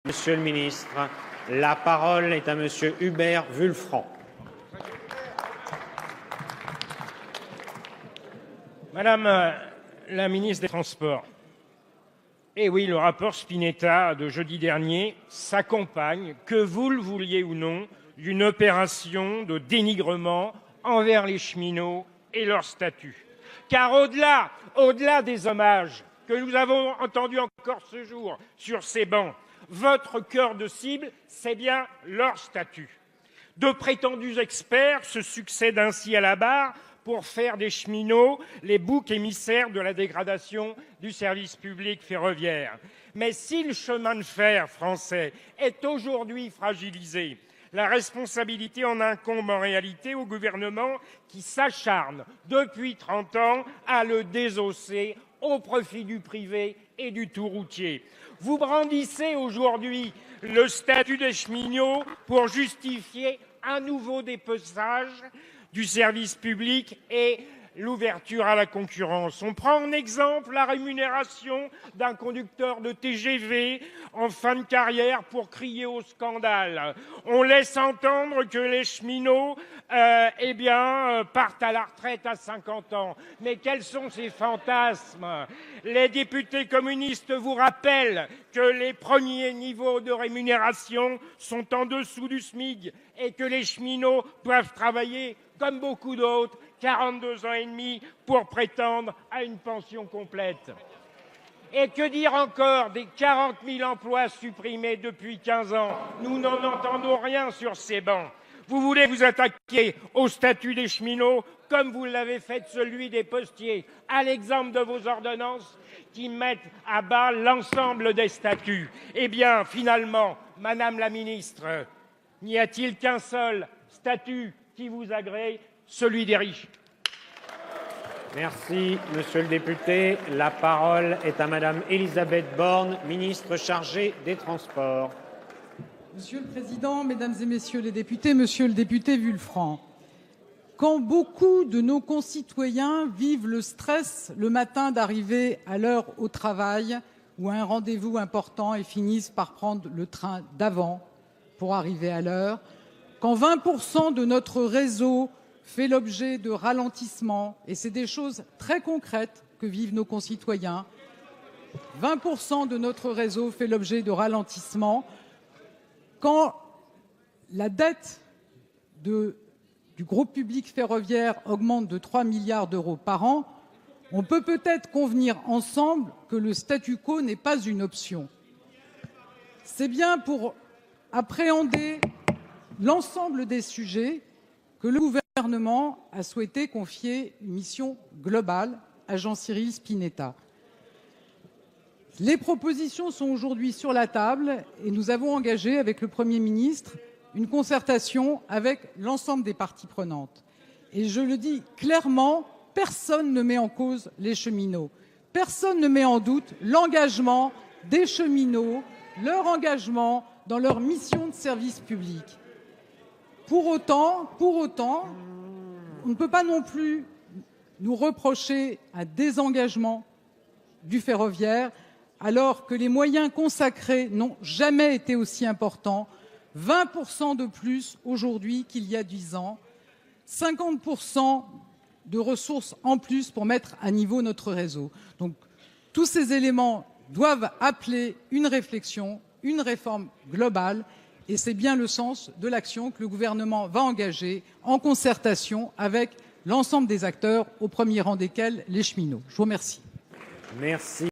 Monsieur le ministre, la parole est à Monsieur Hubert Wulfranc. Madame la ministre des Transports, eh oui, le rapport Spinetta de jeudi dernier s'accompagne, que vous le vouliez ou non, d'une opération de dénigrement envers les cheminots et leur statut. Car au-delà des hommages que nous avons entendus encore ce jour sur ces bancs, votre cœur de cible, c'est bien leur statut. De prétendus experts se succèdent ainsi à la barre pour faire des cheminots les boucs émissaires de la dégradation du service public ferroviaire. Mais si le chemin de fer français est aujourd'hui fragilisé, la responsabilité en incombe en réalité au gouvernement qui s'acharne depuis 30 ans à le désosser au profit du privé et du tout-routier. Vous brandissez aujourd'hui le statut des cheminots pour justifier un nouveau dépeçage du service public et l'ouverture à la concurrence. On prend en exemple la rémunération d'un conducteur de TGV en fin de carrière pour crier au scandale. On laisse entendre que les cheminots partent à la retraite à 50 ans. Mais quels sont ces fantasmes? Les députés communistes vous rappellent que les premiers niveaux de rémunération sont en dessous du SMIC et que les cheminots peuvent travailler comme beaucoup d'autres, 42 ans et demi pour prétendre à une pension complète. Et que dire encore des 40 000 emplois supprimés depuis 15 ans? Nous n'en entendons rien sur ces bancs. Vous voulez vous attaquer au statut des cheminots comme vous l'avez fait de celui des postiers, à l'exemple de vos ordonnances qui mettent à bas l'ensemble des statuts. Eh bien, finalement, Madame la ministre, n'y a-t-il qu'un seul statut qui vous agrée, celui des riches? Merci, monsieur le député. La parole est à Madame Élisabeth Borne, ministre chargée des Transports. Monsieur le Président, Mesdames et Messieurs les députés, Monsieur le député Wulfranc, quand beaucoup de nos concitoyens vivent le stress le matin d'arriver à l'heure au travail ou à un rendez-vous important et finissent par prendre le train d'avant pour arriver à l'heure, quand 20% de notre réseau fait l'objet de ralentissements, et c'est des choses très concrètes que vivent nos concitoyens, 20% de notre réseau fait l'objet de ralentissements, quand la dette du groupe public ferroviaire augmente de 3 milliards d'euros par an, on peut peut-être convenir ensemble que le statu quo n'est pas une option. C'est bien pour appréhender l'ensemble des sujets que le gouvernement a souhaité confier une mission globale à Jean-Cyril Spinetta. Les propositions sont aujourd'hui sur la table et nous avons engagé avec le Premier ministre une concertation avec l'ensemble des parties prenantes. Et je le dis clairement, personne ne met en cause les cheminots. Personne ne met en doute l'engagement des cheminots, leur engagement dans leur mission de service public. Pour autant, on ne peut pas non plus nous reprocher un désengagement du ferroviaire alors que les moyens consacrés n'ont jamais été aussi importants. 20% de plus aujourd'hui qu'il y a 10 ans, 50% de ressources en plus pour mettre à niveau notre réseau. Donc, tous ces éléments doivent appeler une réflexion, une réforme globale. Et c'est bien le sens de l'action que le gouvernement va engager en concertation avec l'ensemble des acteurs, au premier rang desquels les cheminots. Je vous remercie. Merci.